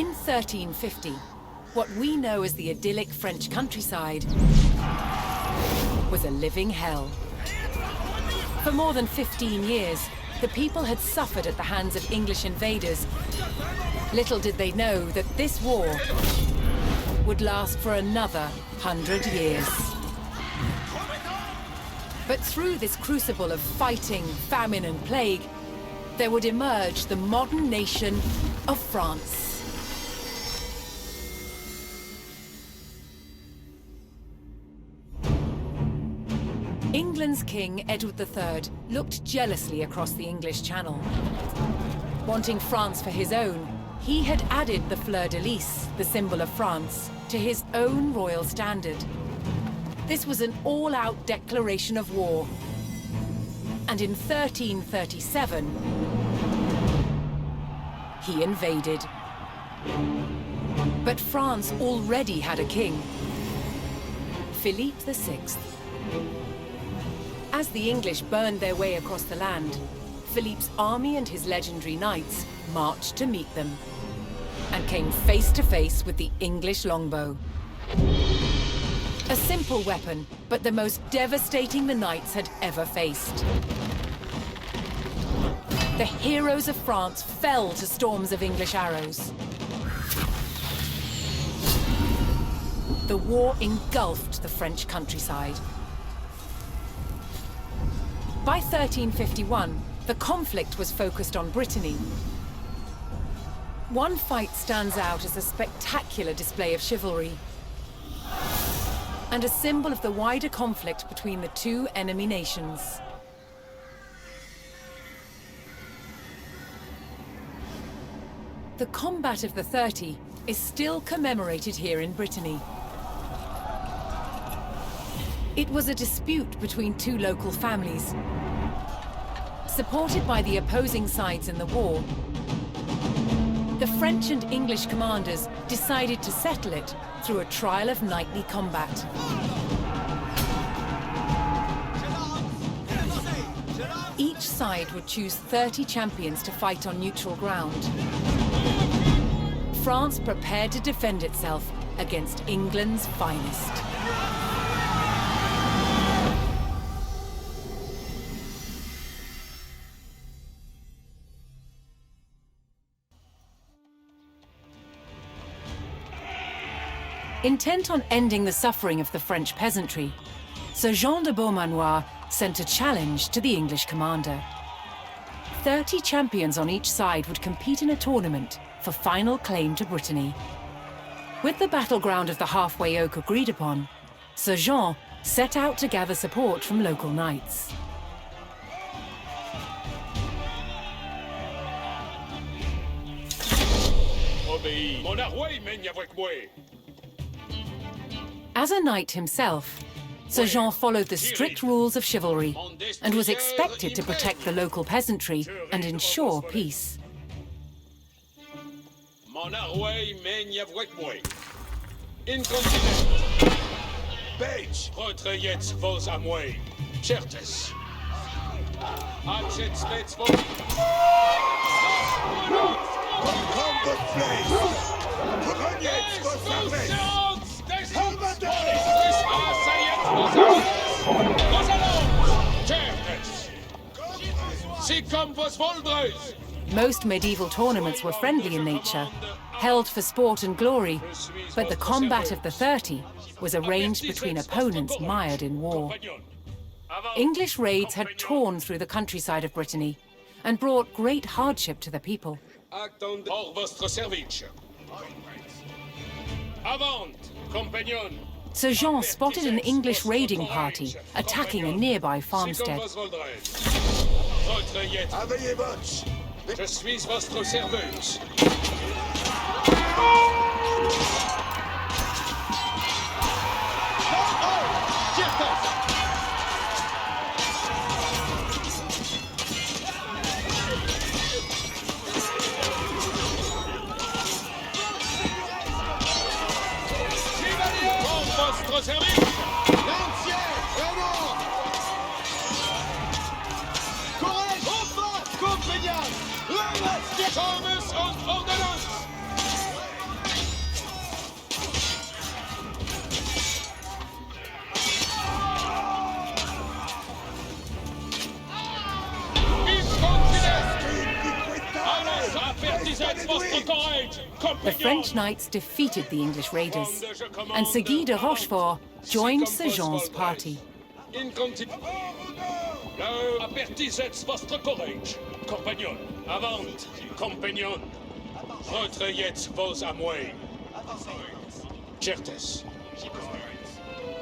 In 1350, what we know as the idyllic French countryside was a living hell. For more than 15 years, the people had suffered at the hands of English invaders. Little did they know that this war would last for another 100 years. But through this crucible of fighting, famine and plague, there would emerge the modern nation of France. England's King Edward III looked jealously across the English Channel. Wanting France for his own, he had added the fleur-de-lis, the symbol of France, to his own royal standard. This was an all-out declaration of war. And in 1337, he invaded. But France already had a king, Philippe VI. As the English burned their way across the land, Philippe's army and his legendary knights marched to meet them and came face to face with the English longbow. A simple weapon, but the most devastating the knights had ever faced. The heroes of France fell to storms of English arrows. The war engulfed the French countryside. By 1351, the conflict was focused on Brittany. One fight stands out as a spectacular display of chivalry and a symbol of the wider conflict between the two enemy nations. The Combat of the 30 is still commemorated here in Brittany. It was a dispute between two local families. Supported by the opposing sides in the war, the French and English commanders decided to settle it through a trial of knightly combat. Each side would choose 30 champions to fight on neutral ground. France prepared to defend itself against England's finest. Intent on ending the suffering of the French peasantry, Sir Jean de Beaumanoir sent a challenge to the English commander. 30 champions on each side would compete in a tournament for final claim to Brittany. With the battleground of the Halfway Oak agreed upon, Sir Jean set out to gather support from local knights. As a knight himself, Sir Jean followed the strict rules of chivalry and was expected to protect the local peasantry and ensure peace. Most medieval tournaments were friendly in nature, held for sport and glory, but the Combat of the 30 was arranged between opponents mired in war. English raids had torn through the countryside of Brittany and brought great hardship to the people. Sir Jean spotted an English raiding party attacking a nearby farmstead. Je suis votre serveuse. Votre service. L'entier, vraiment. Courage, enfin, compagnon. Thomas und Ordnance. votre courage, The compagnons. French knights defeated the English raiders, and Sir Guy de Rochefort joined Sir Jean's party. Avertissez votre courage, compagnons. Avant, compagnons. Retrayez vos amouilles. Certes.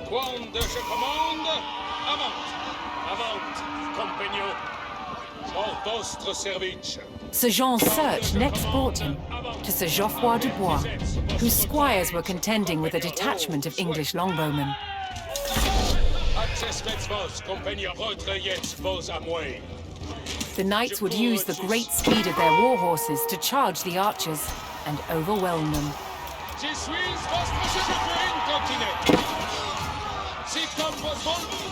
Quand je commande, avant, avant, compagnons. Pour votre service. Sir Jean's search next brought him to Sir Geoffroy de Bois, whose squires were contending with a detachment of English longbowmen. Accessez vos compagnons, retrayez vos amouilles. The knights would use the great speed of their war horses to charge the archers and overwhelm them. Je suis votre chevalier continent. Si comme vos volontés,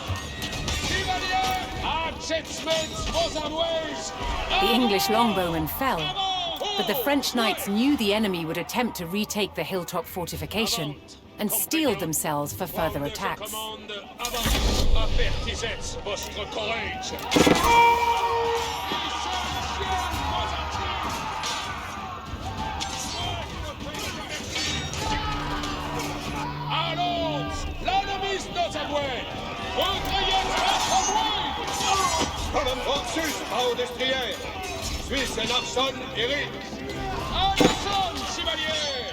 chevalier, accessez vos amouilles. The English longbowmen fell, but the French knights knew the enemy would attempt to retake the hilltop fortification and steeled themselves for further attacks. Avertissez votre courage. Allons, l'ennemi nos amouilles. Retrayez votre amouille. Francis, au destrier. Suisse et Larson, Eric. À Larson, chevalier.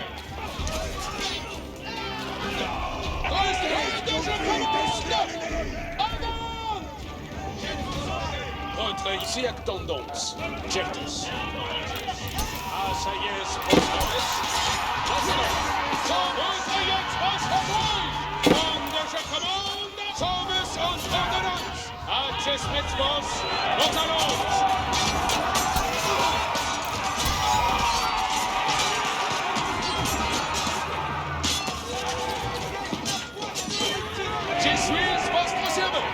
Retrayez ici avec tendance. Certes. Assayez votre retrayez votre amouille. Quand je commande, sommes en ordonnance. Accessez vos talons. Je suis votre servante.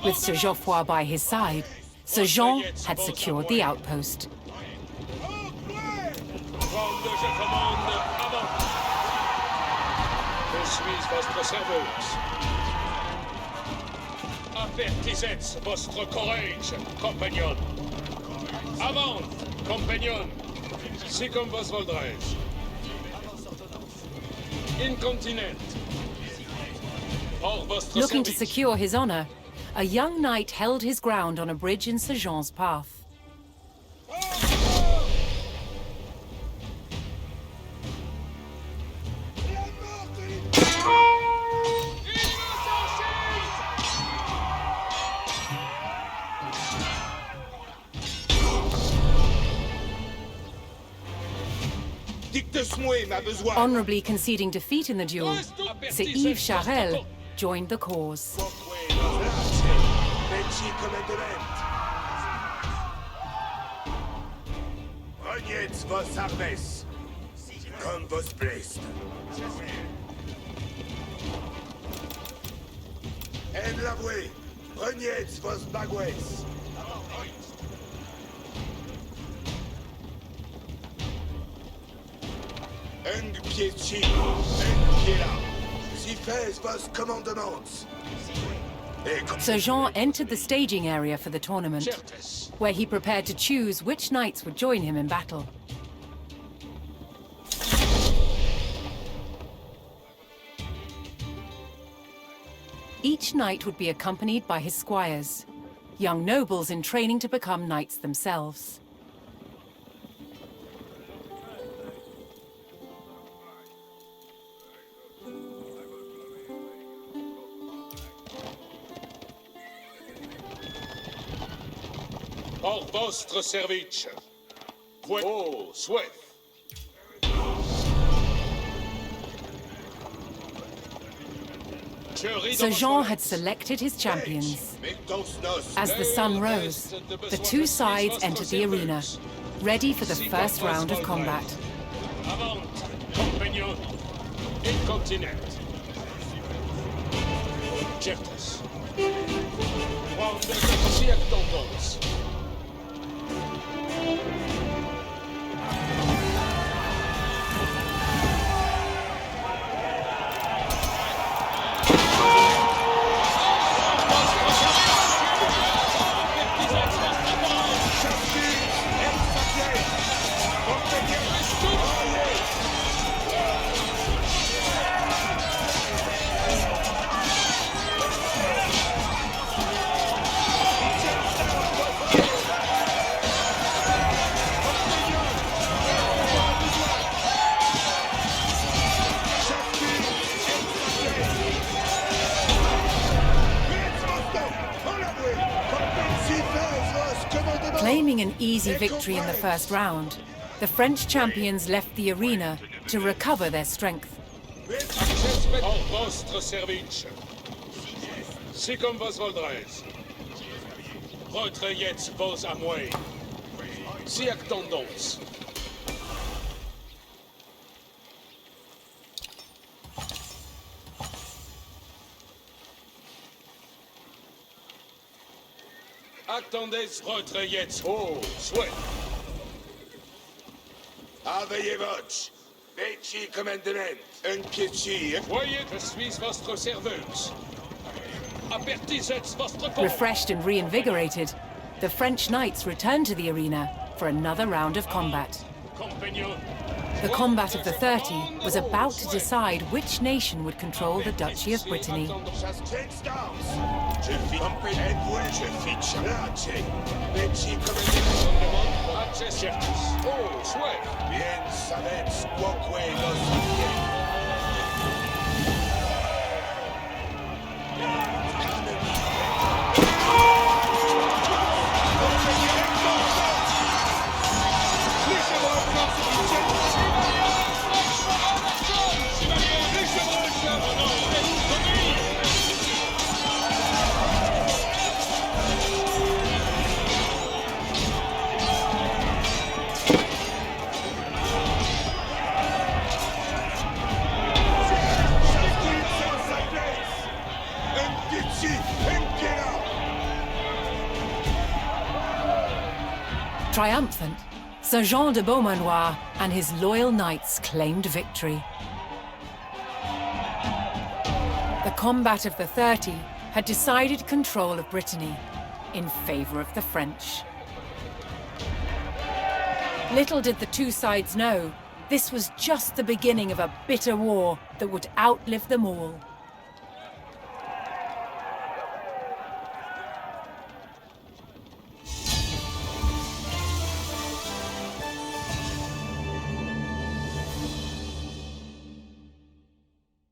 With Sir Geoffroy by his side, Sir Jean had secured the outpost. Avertissez votre courage, compagnon. Avant, compagnon. Si comme vos voldrez. Incontinent. Looking to secure his honor, a young knight held his ground on a bridge in Sir Jean's path. Honorably conceding defeat in the duel, Sir Yves Charel joined the cause. Regnez vos armes, comme vos blessed. En l'avoué, regnez vos bagoues. Un pied ci, un pied là. Si faites vos commandements. Sir Jean entered the staging area for the tournament, where he prepared to choose which knights would join him in battle. Each knight would be accompanied by his squires, young nobles in training to become knights themselves. Pour votre service. Oh, souhait. Sir Jean had selected his champions. As the sun rose, the two sides entered the arena, ready for the first round of combat. Avant, compagnon, incontinent. Certes. Quando si attendons. Claiming an easy victory in the first round, the French champions left the arena to recover their strength. En vostre service. Si comme vos voldrez. Retrayez vos amouets. Si attendons. Attendez, retrayez. Oh, souhait. Aveillez-vous. Veci commandement. Un pieci. Voyez, je suis votre serveuse. Apertisez votre corps. Refreshed and reinvigorated, the French knights returned to the arena for another round of combat. Compagnon. The combat of the 30 was about to decide which nation would control the Duchy of Brittany. Je fis compagnon. Je fis charge. Veci commandement. Certes. Oh, souhait. Bien savez quoque los Triumphant, Sir Jean de Beaumanoir and his loyal knights claimed victory. The combat of the 30 had decided control of Brittany in favor of the French. Little did the two sides know, this was just the beginning of a bitter war that would outlive them all.